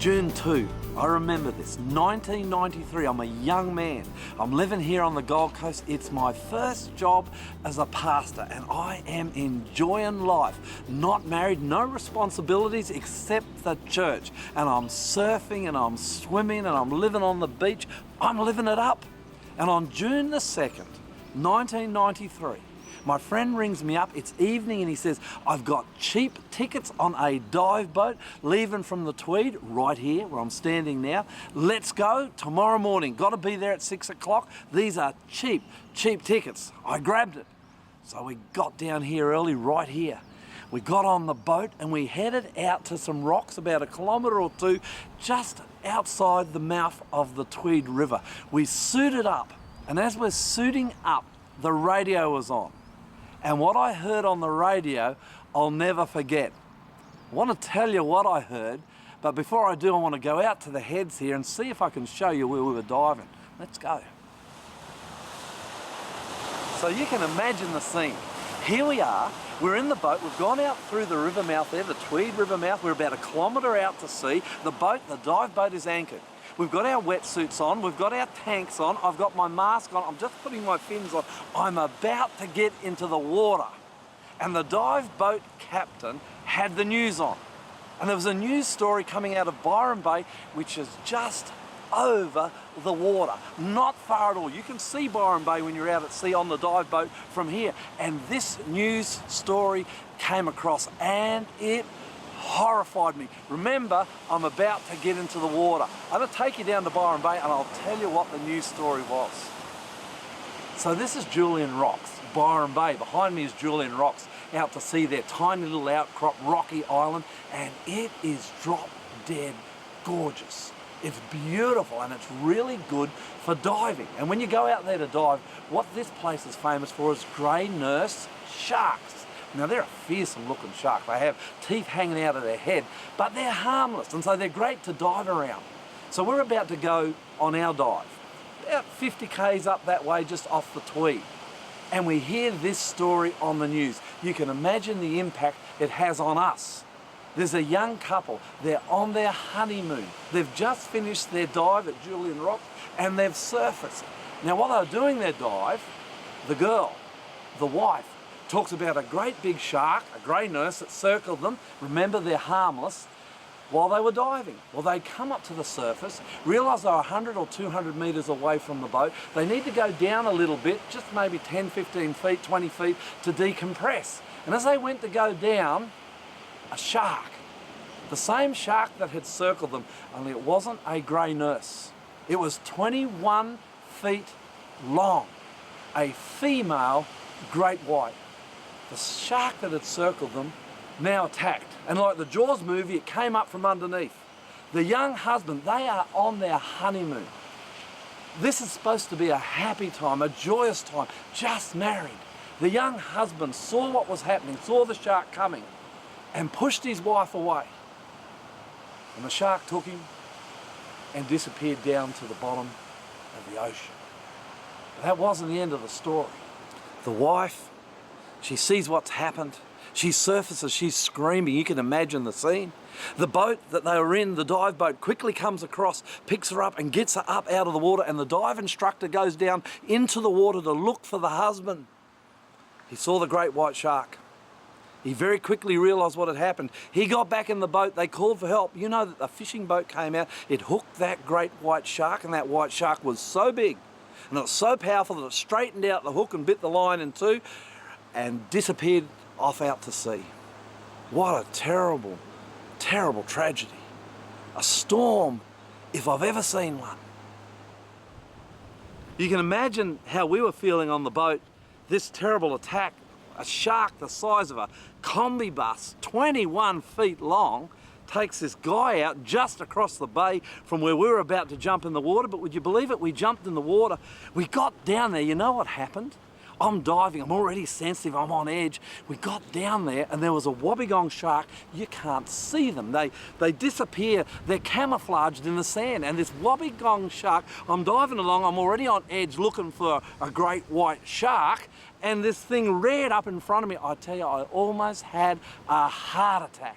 June 2, I remember this, 1993, I'm a young man. I'm living here on the Gold Coast. It's my first job as a pastor and I am enjoying life. Not married, no responsibilities except the church. And I'm surfing and I'm swimming and I'm living on the beach. I'm living it up. And on June the 2nd, 1993, my friend rings me up, it's evening, and he says, I've got cheap tickets on a dive boat leaving from the Tweed, right here where I'm standing now. Let's go tomorrow morning. Got to be there at 6 o'clock. These are cheap tickets. I grabbed it. So we got down here early, right here. We got on the boat and we headed out to some rocks about 1 kilometre or 2 just outside the mouth of the Tweed River. We suited up, and as we're suiting up, the radio was on. And what I heard on the radio, I'll never forget. I want to tell you what I heard, but before I do, I want to go out to the heads here and see if I can show you where we were diving. Let's go. So you can imagine the scene. Here we are, we're in the boat, we've gone out through the river mouth there, the Tweed River mouth, we're about 1 kilometre out to sea. The dive boat is anchored. We've got our wetsuits on, we've got our tanks on, I've got my mask on, I'm just putting my fins on. I'm about to get into the water. And the dive boat captain had the news on. And there was a news story coming out of Byron Bay, which is just over the water, not far at all. You can see Byron Bay when you're out at sea on the dive boat from here. And this news story came across and it horrified me. Remember, I'm about to get into the water. I'm going to take you down to Byron Bay and I'll tell you what the news story was. So this is Julian Rocks, Byron Bay. Behind me is Julian Rocks, out to sea there, tiny little outcrop, rocky island, and it is drop dead gorgeous. It's beautiful and it's really good for diving. And when you go out there to dive, what this place is famous for is grey nurse sharks. Now they're a fearsome looking shark. They have teeth hanging out of their head, but they're harmless and so they're great to dive around. So we're about to go on our dive, about 50 k's up that way just off the Tweed. And we hear this story on the news. You can imagine the impact it has on us. There's a young couple, they're on their honeymoon. They've just finished their dive at Julian Rock and they've surfaced. Now while they were doing their dive, the girl, the wife, talks about a great big shark, a grey nurse that circled them. Remember, they're harmless, while they were diving. Well, they come up to the surface, realise they're 100 or 200 metres away from the boat. They need to go down a little bit, just maybe 10, 15 feet, 20 feet to decompress. And as they went to go down, a shark, the same shark that had circled them, only it wasn't a grey nurse. It was 21 feet long, a female great white. The shark that had circled them now attacked. And like the Jaws movie, it came up from underneath. The young husband, they are on their honeymoon. This is supposed to be a happy time, a joyous time, just married. The young husband saw what was happening, saw the shark coming, and pushed his wife away. And the shark took him and disappeared down to the bottom of the ocean. But that wasn't the end of the story. The wife, she sees what's happened. She surfaces, she's screaming. You can imagine the scene. The boat that they were in, the dive boat, quickly comes across, picks her up and gets her up out of the water, and the dive instructor goes down into the water to look for the husband. He saw the great white shark. He very quickly realised what had happened. He got back in the boat, they called for help. You know that a fishing boat came out, it hooked that great white shark, and that white shark was so big and it was so powerful that it straightened out the hook and bit the line in two and disappeared off out to sea. What a terrible, terrible tragedy. A storm, if I've ever seen one. You can imagine how we were feeling on the boat. This terrible attack, a shark the size of a combi bus, 21 feet long, takes this guy out just across the bay from where we were about to jump in the water. But would you believe it? We jumped in the water. We got down there. You know what happened? I'm diving, I'm already sensitive, I'm on edge. We got down there and there was a wobbegong shark. You can't see them. They disappear, they're camouflaged in the sand. And this wobbegong shark, I'm diving along, I'm already on edge looking for a great white shark, and this thing reared up in front of me. I tell you, I almost had a heart attack.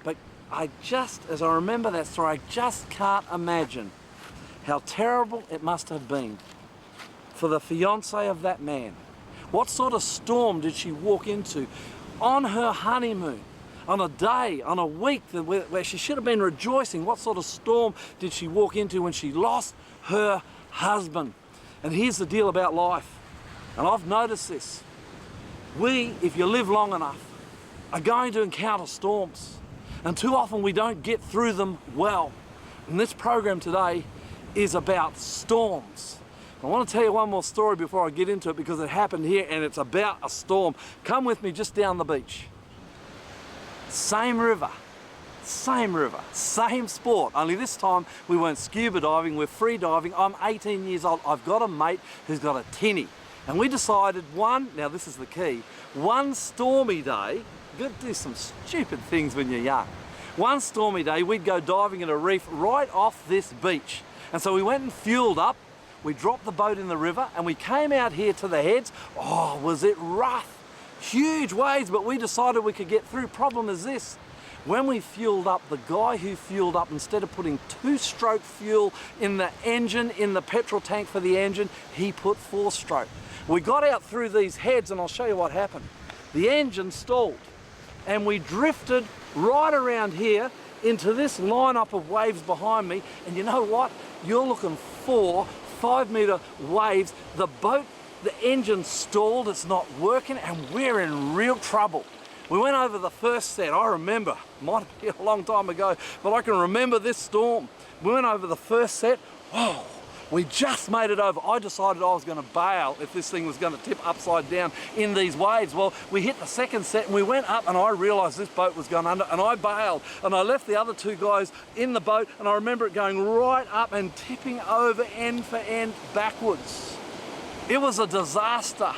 But as I remember that story, I just can't imagine how terrible it must have been for the fiance of that man. What sort of storm did she walk into on her honeymoon, on a day, on a week where she should have been rejoicing? What sort of storm did she walk into when she lost her husband? And here's the deal about life, and I've noticed this. We, if you live long enough, are going to encounter storms, and too often we don't get through them well. And this program today is about storms. I want to tell you one more story before I get into it, because it happened here and it's about a storm. Come with me just down the beach. Same river, same sport, only this time we weren't scuba diving, we're free diving. I'm 18 years old, I've got a mate who's got a tinny. And we decided now this is the key, one stormy day, you got to do some stupid things when you're young. One stormy day we'd go diving at a reef right off this beach. And so we went and fueled up, we dropped the boat in the river and we came out here to the heads. Oh, was it rough? Huge waves, but we decided we could get through. Problem is this, when we fueled up, the guy who fueled up, instead of putting 2-stroke fuel in the engine, in the petrol tank for the engine, he put 4-stroke. We got out through these heads and I'll show you what happened. The engine stalled and we drifted right around here into this lineup of waves behind me. And you know what? You're looking 4-5-meter waves. The boat, the engine stalled, it's not working, and we're in real trouble. We went over the first set, I remember, might have been a long time ago, but I can remember this storm. We went over the first set, whoa, we just made it over. I decided I was going to bail if this thing was going to tip upside down in these waves. Well, we hit the second set and we went up and I realised this boat was going under and I bailed and I left the other 2 guys in the boat, and I remember it going right up and tipping over end for end backwards. It was a disaster.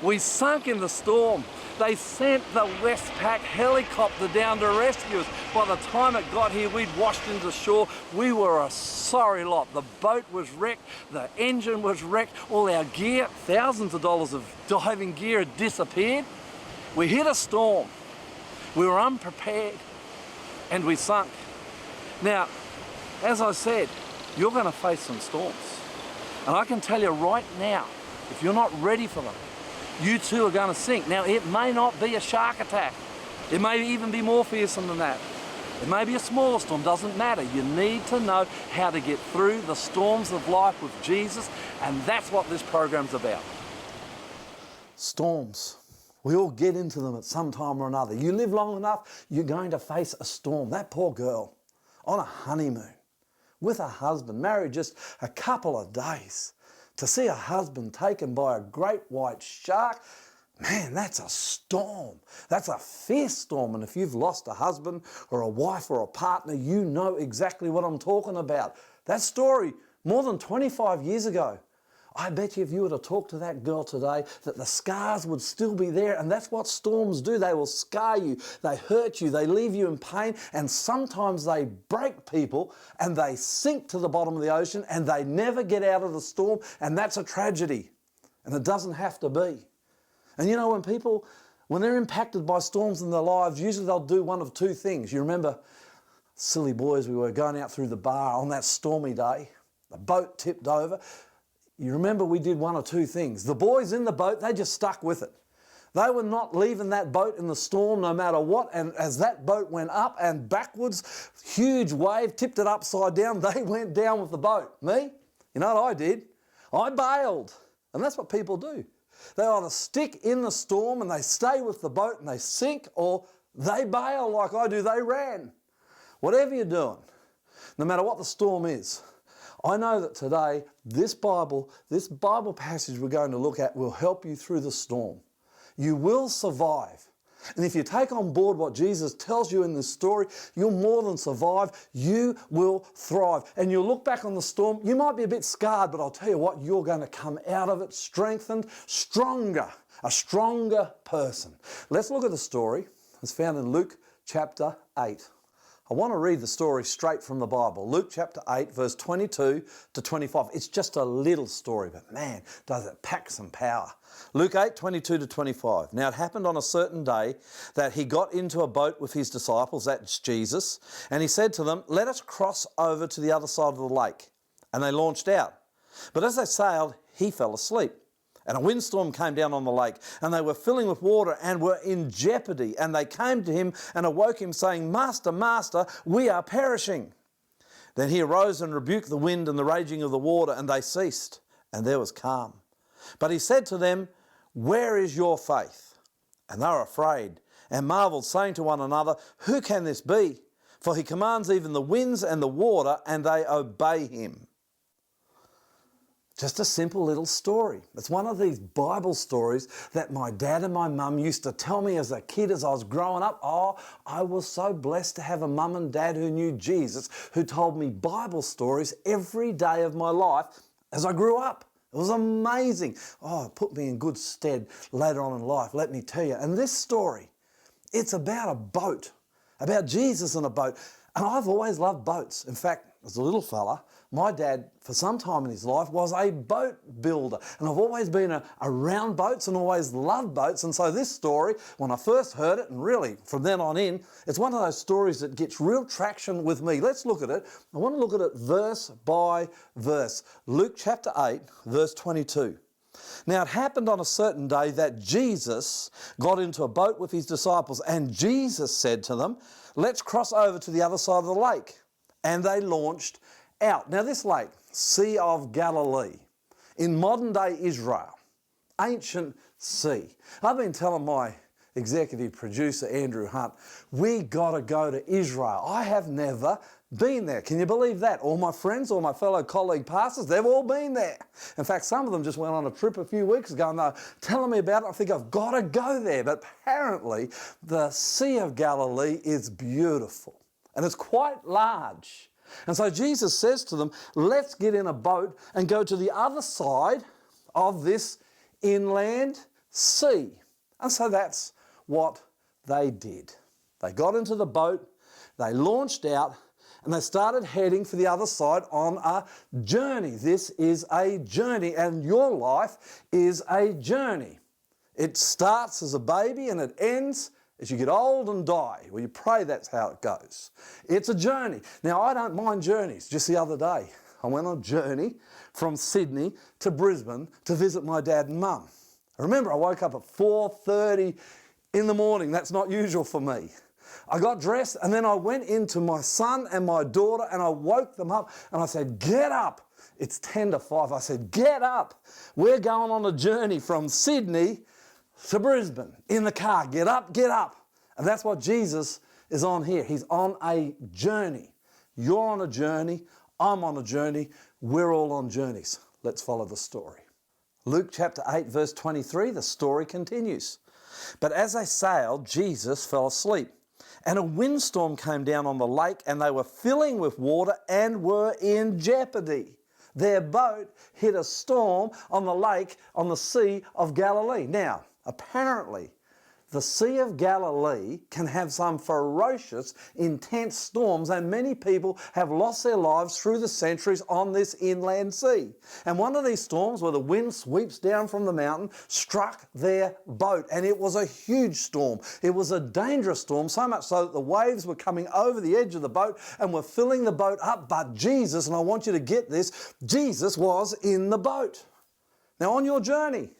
We sunk in the storm. They sent the Westpac helicopter down to rescue us. By the time it got here, we'd washed into shore. We were a sorry lot. The boat was wrecked, the engine was wrecked, all our gear, thousands of dollars of diving gear had disappeared. We hit a storm. We were unprepared and we sunk. Now, as I said, you're going to face some storms. And I can tell you right now, if you're not ready for them, you too are going to sink. Now, it may not be a shark attack. It may even be more fearsome than that. It may be a smaller storm, doesn't matter. You need to know how to get through the storms of life with Jesus, and that's what this program's about. Storms. We all get into them at some time or another. You live long enough, you're going to face a storm. That poor girl on a honeymoon with a husband, married just a couple of days, to see a husband taken by a great white shark, man, that's a storm. That's a fierce storm. And if you've lost a husband or a wife or a partner, you know exactly what I'm talking about. That story, more than 25 years ago, I bet you if you were to talk to that girl today, that the scars would still be there. And that's what storms do. They will scar you, they hurt you, they leave you in pain, and sometimes they break people and they sink to the bottom of the ocean and they never get out of the storm, and that's a tragedy. And it doesn't have to be. And you know, when they're impacted by storms in their lives, usually they'll do one of 2 things. You remember, silly boys, we were going out through the bar on that stormy day, the boat tipped over. You remember we did one of 2 things. The boys in the boat, they just stuck with it. They were not leaving that boat in the storm no matter what, and as that boat went up and backwards, huge wave, tipped it upside down, they went down with the boat. Me? You know what I did? I bailed. And that's what people do. They either stick in the storm and they stay with the boat and they sink, or they bail like I do, they ran. Whatever you're doing, no matter what the storm is, I know that today, this Bible passage we're going to look at will help you through the storm. You will survive. And if you take on board what Jesus tells you in this story, you'll more than survive, you will thrive. And you'll look back on the storm, you might be a bit scarred, but I'll tell you what, you're going to come out of it strengthened, stronger, a stronger person. Let's look at the story. It's found in Luke chapter 8. I want to read the story straight from the Bible. Luke chapter 8, verse 22 to 25. It's just a little story, but man, does it pack some power. Luke 8, 22 to 25. Now it happened on a certain day that he got into a boat with his disciples, that's Jesus, and he said to them, "Let us cross over to the other side of the lake." And they launched out. But as they sailed, he fell asleep. And a windstorm came down on the lake, and they were filling with water and were in jeopardy. And they came to him and awoke him, saying, "Master, Master, we are perishing." Then he arose and rebuked the wind and the raging of the water, and they ceased, and there was calm. But he said to them, "Where is your faith?" And they were afraid and marveled, saying to one another, "Who can this be? For he commands even the winds and the water, and they obey him." Just a simple little story. It's one of these Bible stories that my dad and my mum used to tell me as a kid as I was growing up. Oh, I was so blessed to have a mum and dad who knew Jesus, who told me Bible stories every day of my life as I grew up. It was amazing. Oh, it put me in good stead later on in life, let me tell you. And this story, it's about a boat, about Jesus in a boat. And I've always loved boats. In fact, as a little fella, my dad, for some time in his life, was a boat builder. And I've always been around boats and always loved boats. And so this story, when I first heard it, and really from then on in, it's one of those stories that gets real traction with me. Let's look at it. I want to look at it verse by verse. Luke chapter 8, verse 22. Now it happened on a certain day that Jesus got into a boat with his disciples, and Jesus said to them, "Let's cross over to the other side of the lake." And they launched out. Now this lake, Sea of Galilee, in modern day Israel, ancient sea. I've been telling my executive producer, Andrew Hunt, we got to go to Israel. I have never been there. Can you believe that? All my friends, all my fellow colleague pastors, they've all been there. In fact, some of them just went on a trip a few weeks ago and they're telling me about it. I think I've got to go there. But apparently the Sea of Galilee is beautiful and it's quite large. And so Jesus says to them, let's get in a boat and go to the other side of this inland sea. And so that's what they did. They got into the boat, they launched out, and they started heading for the other side on a journey. This is a journey, and your life is a journey. It starts as a baby and it ends as you get old and die. Well, you pray that's how it goes. It's a journey. Now, I don't mind journeys. Just the other day, I went on a journey from Sydney to Brisbane to visit my dad and mum. Remember, I woke up at 4:30 in the morning. That's not usual for me. I got dressed and then I went into my son and my daughter and I woke them up and I said, "Get up." It's 10 to 5. I said, "Get up. We're going on a journey from Sydney to Brisbane in the car. Get up, get up." And that's what Jesus is on here. He's on a journey. You're on a journey. I'm on a journey. We're all on journeys. Let's follow the story. Luke chapter 8, verse 23, the story continues. But as they sailed, Jesus fell asleep. And a windstorm came down on the lake, and they were filling with water and were in jeopardy. Their boat hit a storm on the lake, on the Sea of Galilee. Now, apparently, the Sea of Galilee can have some ferocious, intense storms, and many people have lost their lives through the centuries on this inland sea. And one of these storms, where the wind sweeps down from the mountain, struck their boat, and it was a huge storm. It was a dangerous storm, so much so that the waves were coming over the edge of the boat and were filling the boat up. But Jesus, and I want you to get this, Jesus was in the boat. Now, on your journey,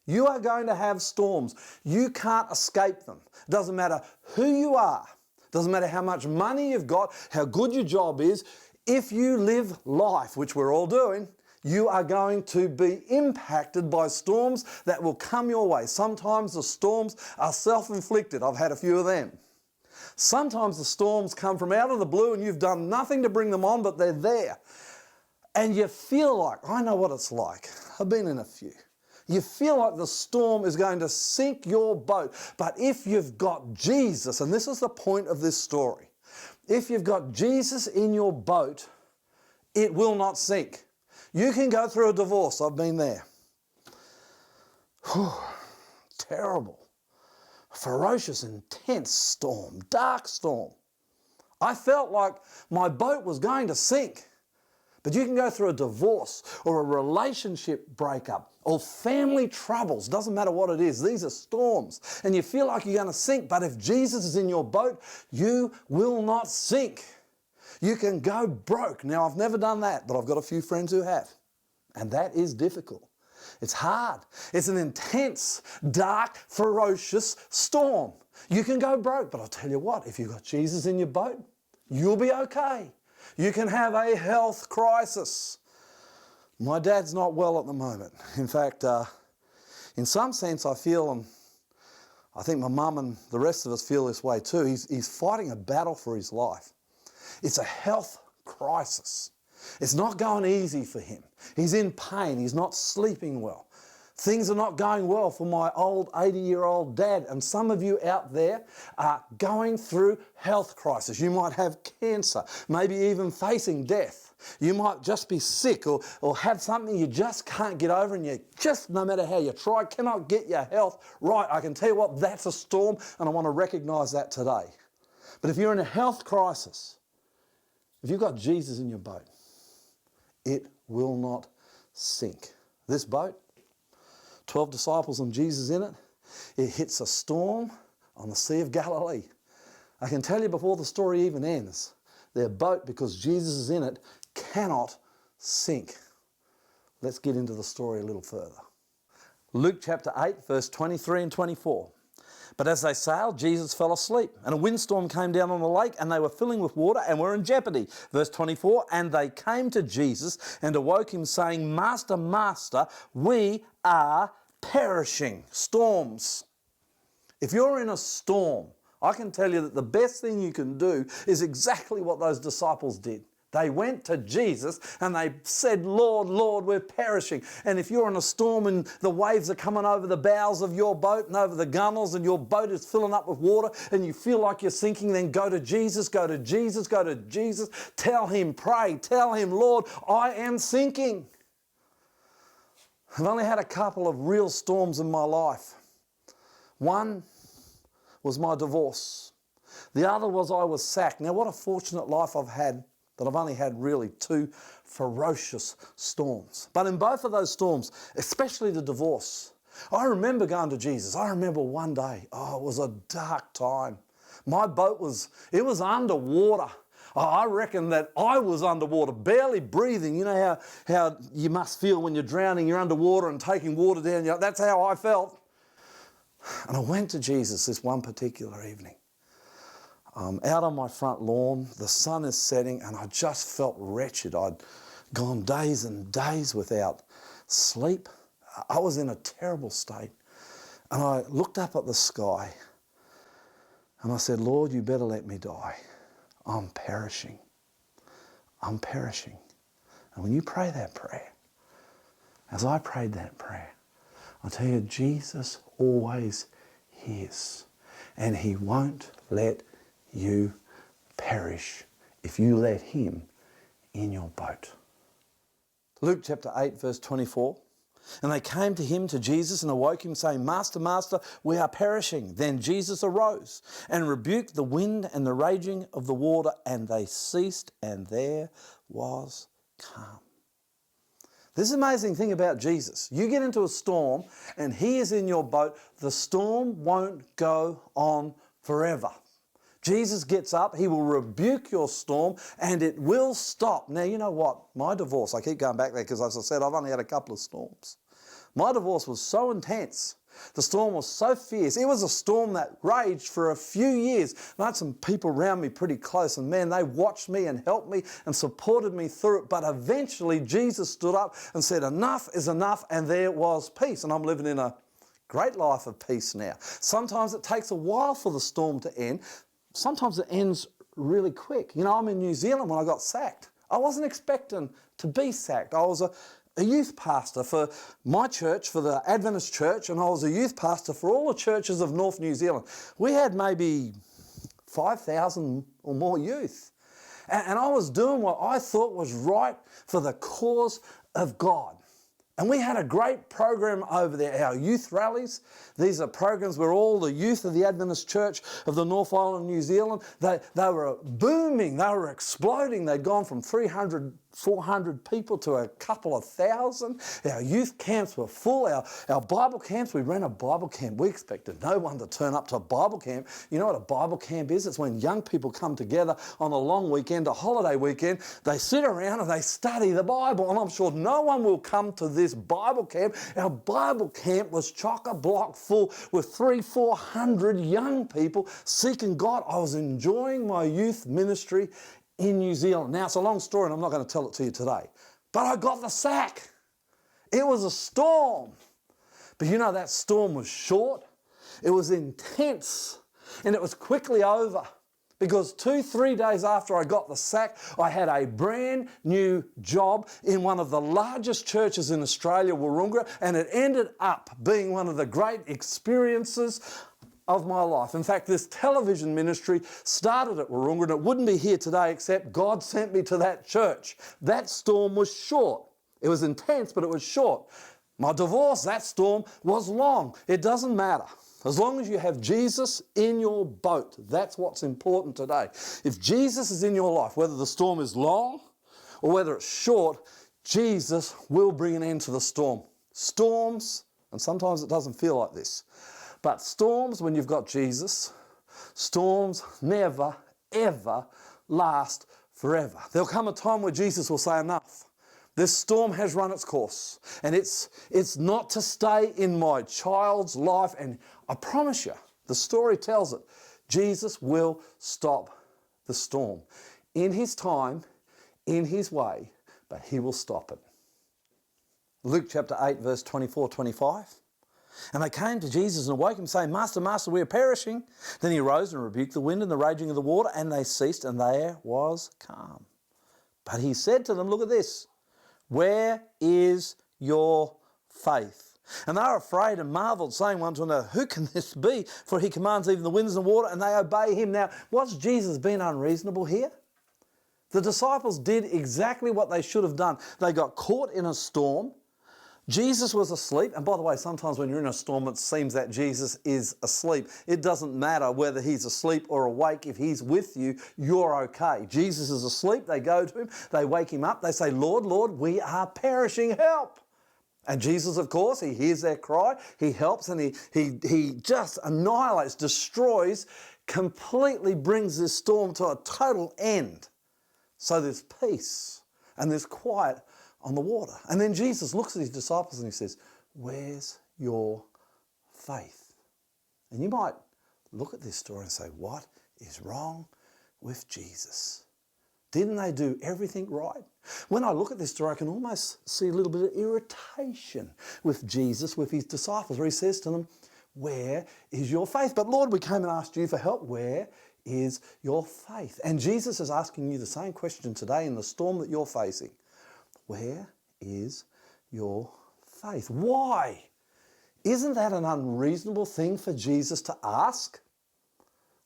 you are going to have storms. You can't escape them. It doesn't matter who you are. It doesn't matter how much money you've got, how good your job is. If you live life, which we're all doing, you are going to be impacted by storms that will come your way. Sometimes the storms are self-inflicted. I've had a few of them. Sometimes the storms come from out of the blue and you've done nothing to bring them on, but they're there. And you feel like, I know what it's like. I've been in a few. You feel like the storm is going to sink your boat. But if you've got Jesus, and this is the point of this story, if you've got Jesus in your boat, it will not sink. You can go through a divorce. I've been there. Whew, terrible. Ferocious, intense storm, dark storm. I felt like my boat was going to sink. But you can go through a divorce or a relationship breakup or family troubles, doesn't matter what it is, these are storms, and you feel like you're going to sink, but if Jesus is in your boat, you will not sink. You can go broke. Now, I've never done that, but I've got a few friends who have, and that is difficult. It's hard. It's an intense, dark, ferocious storm. You can go broke, but I'll tell you what, if you've got Jesus in your boat, you'll be okay. You can have a health crisis. My dad's not well at the moment. In fact, in some sense I feel, and I think my mum and the rest of us feel this way too, he's fighting a battle for his life. It's a health crisis. It's not going easy for him. He's in pain. He's not sleeping well. Things are not going well for my old 80-year-old dad, and some of you out there are going through health crisis. You might have cancer, maybe even facing death. You might just be sick or have something you just can't get over, and you just, no matter how you try, cannot get your health right. I can tell you what, that's a storm, and I want to recognise that today. But if you're in a health crisis, if you've got Jesus in your boat, it will not sink. This boat, 12 disciples and Jesus in it, it hits a storm on the Sea of Galilee. I can tell you before the story even ends, their boat, because Jesus is in it, cannot sink. Let's get into the story a little further. Luke chapter 8, verse 23 and 24. But as they sailed, Jesus fell asleep, and a windstorm came down on the lake, and they were filling with water and were in jeopardy. Verse 24, and they came to Jesus and awoke him, saying, Master, Master, we are perishing. Storms. If you're in a storm, I can tell you that the best thing you can do is exactly what those disciples did. They went to Jesus and they said, Lord, Lord, we're perishing. And if you're in a storm and the waves are coming over the bows of your boat and over the gunnels and your boat is filling up with water and you feel like you're sinking, then go to Jesus, go to Jesus, go to Jesus. Tell him, pray, tell him, Lord, I am sinking. I've only had a couple of real storms in my life. One was my divorce. The other was I was sacked. Now, what a fortunate life I've had that I've only had really two ferocious storms. But in both of those storms, especially the divorce, I remember going to Jesus. I remember one day, it was a dark time. My boat was underwater. I reckon that I was underwater, barely breathing. You know how you must feel when you're drowning, you're underwater and taking water down. That's how I felt. And I went to Jesus this one particular evening. Out on my front lawn, the sun is setting, and I just felt wretched. I'd gone days and days without sleep. I was in a terrible state. And I looked up at the sky and I said, Lord, you better let me die. I'm perishing. I'm perishing. And when you pray that prayer, as I prayed that prayer, I'll tell you, Jesus always hears, and he won't let you perish if you let him in your boat. Luke chapter 8, verse 24. And they came to him, to Jesus, and awoke him, saying, Master, Master, we are perishing. Then Jesus arose and rebuked the wind and the raging of the water, and they ceased, and there was calm. This is the amazing thing about Jesus. You get into a storm, and he is in your boat. The storm won't go on forever. Jesus gets up, he will rebuke your storm, and it will stop. Now, you know what? My divorce, I keep going back there because, as I said, I've only had a couple of storms. My divorce was so intense. The storm was so fierce. It was a storm that raged for a few years. And I had some people around me pretty close, and man, they watched me and helped me and supported me through it. But eventually, Jesus stood up and said, enough is enough, and there was peace. And I'm living in a great life of peace now. Sometimes it takes a while for the storm to end. Sometimes it ends really quick. You know, I'm in New Zealand when I got sacked. I wasn't expecting to be sacked. I was a youth pastor for my church, for the Adventist church, and I was a youth pastor for all the churches of North New Zealand. We had maybe 5,000 or more youth. And I was doing what I thought was right for the cause of God. And we had a great program over there, our youth rallies. These are programs where all the youth of the Adventist Church of the North Island, New Zealand, they were booming, they were exploding. They'd gone from 300, 400 people to a couple of thousand. Our youth camps were full. Our Bible camps, we ran a Bible camp. We expected no one to turn up to a Bible camp. You know what a Bible camp is? It's when young people come together on a long weekend, a holiday weekend. They sit around and they study the Bible. And I'm sure no one will come to this Bible camp. Our Bible camp was chock-a-block full with 300-400 young people seeking God. I was enjoying my youth ministry in New Zealand. Now, it's a long story and I'm not going to tell it to you today, but I got the sack. It was a storm. But you know, that storm was short. It was intense and it was quickly over, because 2-3 days after I got the sack, I had a brand new job in one of the largest churches in Australia, Wahroonga, and it ended up being one of the great experiences of my life. In fact, this television ministry started at Wahroonga, and it wouldn't be here today except God sent me to that church. That storm was short. It was intense, but it was short. My divorce, that storm was long. It doesn't matter. As long as you have Jesus in your boat, that's what's important today. If Jesus is in your life, whether the storm is long or whether it's short, Jesus will bring an end to the storm. Storms, and sometimes it doesn't feel like this, but storms, when you've got Jesus, storms never, ever last forever. There'll come a time where Jesus will say enough. This storm has run its course, and it's not to stay in my child's life. And I promise you, the story tells it, Jesus will stop the storm in his time, in his way, but he will stop it. Luke chapter 8, verse 24-25. And they came to Jesus and awoke him, saying, Master, Master, we are perishing. Then he arose and rebuked the wind and the raging of the water, and they ceased, and there was calm. But he said to them, look at this, where is your faith? And they were afraid and marvelled, saying one to another, who can this be? For he commands even the winds and water, and they obey him. Now, was Jesus being unreasonable here? The disciples did exactly what they should have done. They got caught in a storm. Jesus was asleep. And by the way, sometimes when you're in a storm, it seems that Jesus is asleep. It doesn't matter whether he's asleep or awake. If he's with you, you're okay. Jesus is asleep. They go to him. They wake him up. They say, Lord, Lord, we are perishing. Help. And Jesus, of course, he hears their cry. He helps, and he just annihilates, destroys, completely brings this storm to a total end. So there's peace and there's quiet on the water. And then Jesus looks at his disciples and he says, where's your faith? And you might look at this story and say, what is wrong with Jesus? Didn't they do everything right? When I look at this story, I can almost see a little bit of irritation with Jesus, with his disciples, where he says to them, where is your faith? But Lord, we came and asked you for help. Where is your faith? And Jesus is asking you the same question today in the storm that you're facing. Where is your faith? Why? Isn't that an unreasonable thing for Jesus to ask?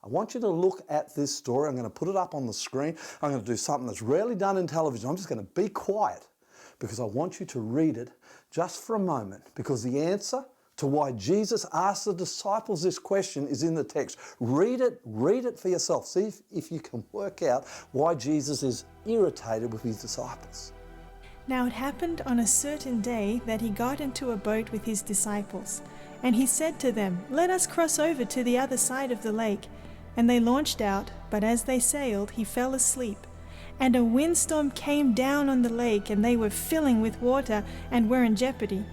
I want you to look at this story. I'm going to put it up on the screen. I'm going to do something that's rarely done in television. I'm just going to be quiet because I want you to read it just for a moment, because the answer to why Jesus asked the disciples this question is in the text. Read it for yourself. See if you can work out why Jesus is irritated with his disciples. Now it happened on a certain day that he got into a boat with his disciples, and he said to them, let us cross over to the other side of the lake. And they launched out, but as they sailed, he fell asleep. And a windstorm came down on the lake, and they were filling with water and were in jeopardy.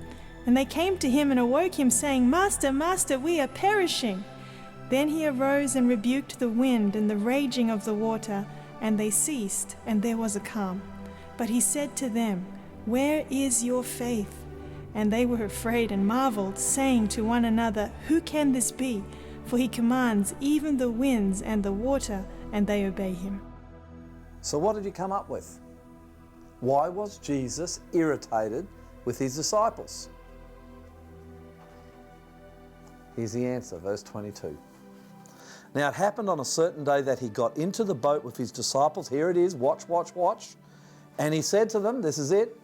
And they came to him and awoke him, saying, Master, Master, we are perishing. Then he arose and rebuked the wind and the raging of the water, and they ceased, and there was a calm. But he said to them, where is your faith? And they were afraid and marveled, saying to one another, who can this be? For he commands even the winds and the water, and they obey him. So what did you come up with? Why was Jesus irritated with his disciples? Here's the answer, verse 22. Now it happened on a certain day that he got into the boat with his disciples. Here it is, watch. And he said to them, this is it,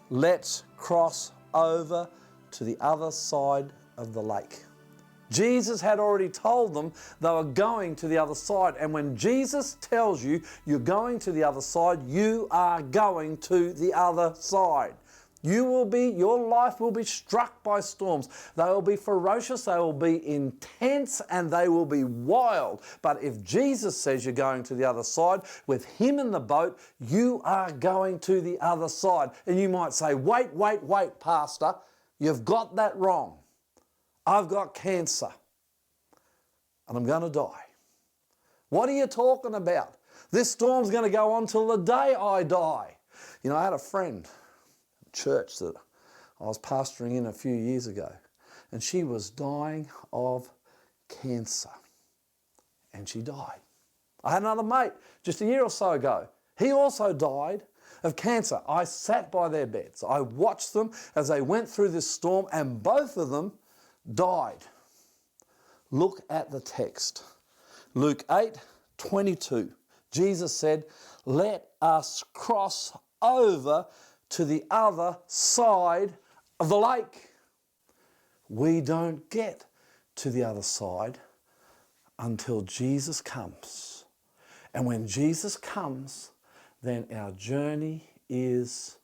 let's cross over to the other side of the lake. Jesus had already told them they were going to the other side. And when Jesus tells you you're going to the other side, you are going to the other side. Your life will be struck by storms. They will be ferocious, they will be intense, and they will be wild. But if Jesus says you're going to the other side, with Him in the boat, you are going to the other side. And you might say, wait, Pastor, you've got that wrong. I've got cancer and I'm going to die. What are you talking about? This storm's going to go on till the day I die. You know, I had a friend at church that I was pastoring in a few years ago, and she was dying of cancer, and she died. I had another mate just a year or so ago. He also died of cancer. I sat by their beds. I watched them as they went through this storm, and both of them died. Look at the text. Luke 8:22. Jesus said, let us cross over to the other side of the lake. We don't get to the other side until Jesus comes. And when Jesus comes, then our journey is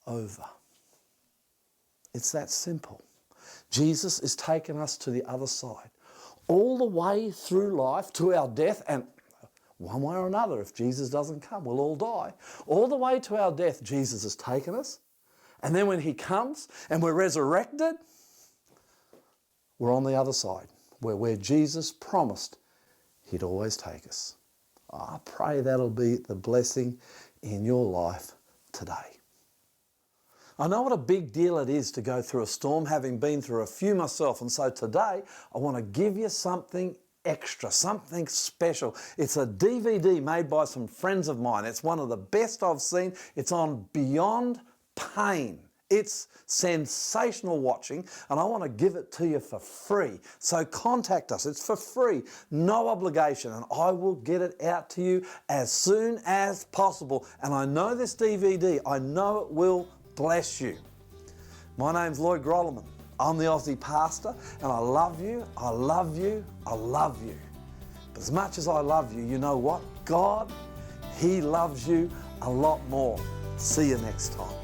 over. It's that simple. Jesus is taking us to the other side, all the way through life to our death, and one way or another, if Jesus doesn't come, we'll all die. All the way to our death, Jesus has taken us, and then when He comes and we're resurrected, we're on the other side, where Jesus promised He'd always take us. I pray that'll be the blessing in your life today. I know what a big deal it is to go through a storm, having been through a few myself, and so today I want to give you something extra, something special. It's a DVD made by some friends of mine. It's one of the best I've seen. It's on Beyond Pain. It's sensational watching, and I want to give it to you for free. So contact us. It's for free, no obligation, and I will get it out to you as soon as possible. And I know this DVD, I know it will bless you. My name's Lloyd Grollman. I'm the Aussie pastor, and I love you, I love you, I love you. But as much as I love you, you know what? God, He loves you a lot more. See you next time.